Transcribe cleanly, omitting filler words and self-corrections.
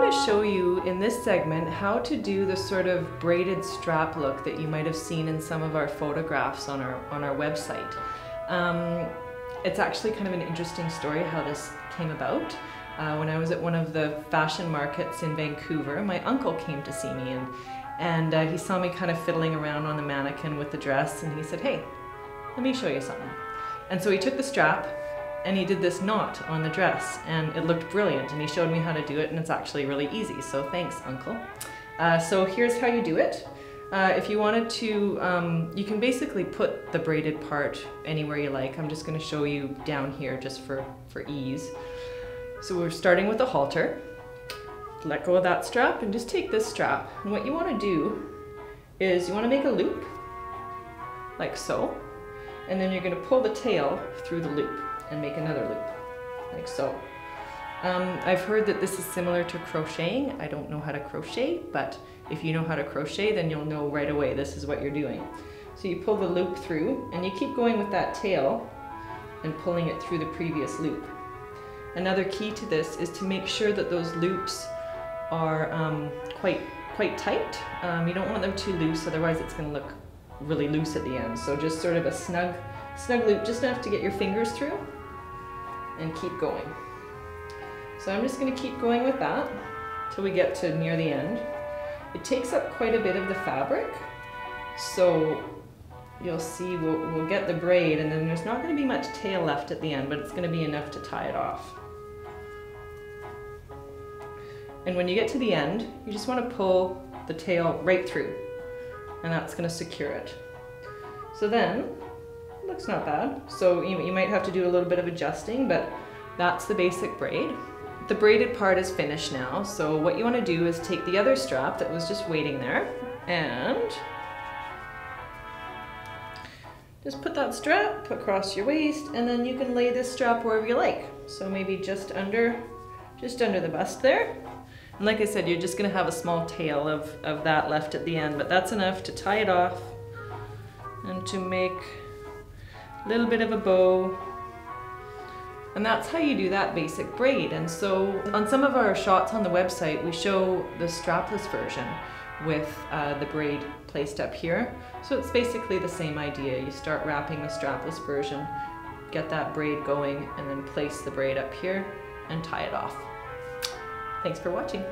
going to show you in this segment how to do the sort of braided strap look that you might have seen in some of our photographs on our website. It's actually kind of an interesting story how this came about. When I was at one of the fashion markets in Vancouver, my uncle came to see me, and he saw me kind of fiddling around on the mannequin with the dress, and he said, "Hey, let me show you something." And so he took the strap and he did this knot on the dress, and it looked brilliant, and he showed me how to do it, and it's actually really easy, so thanks, Uncle. So here's how you do it. If you wanted to, you can basically put the braided part anywhere you like. I'm just going to show you down here just for ease. So we're starting with a halter. Let go of that strap and just take this strap, and what you want to do is you want to make a loop like so, and then you're going to pull the tail through the loop and make another loop like so. I've heard that this is similar to crocheting. I don't know how to crochet, but if you know how to crochet, then you'll know right away this is what you're doing. So you pull the loop through and you keep going with that tail and pulling it through the previous loop. Another key to this is to make sure that those loops are quite tight. You don't want them too loose, otherwise it's going to look really loose at the end. So just sort of a snug loop, just enough to get your fingers through, and keep going. So I'm just going to keep going with that till we get to near the end. It takes up quite a bit of the fabric, so you'll see we'll get the braid, and then there's not going to be much tail left at the end, but it's going to be enough to tie it off. And when you get to the end, you just want to pull the tail right through, and that's going to secure it. So then, looks not bad. So you might have to do a little bit of adjusting, but that's the basic braid. The braided part is finished now, so what you want to do is take the other strap that was just waiting there and just put that strap across your waist, and then you can lay this strap wherever you like. So maybe just under the bust there. And like I said, you're just going to have a small tail of that left at the end, but that's enough to tie it off and to make a little bit of a bow. And that's how you do that basic braid. And so on some of our shots on the website, we show the strapless version with the braid placed up here. So it's basically the same idea. You start wrapping the strapless version, get that braid going, and then place the braid up here and tie it off. Thanks for watching.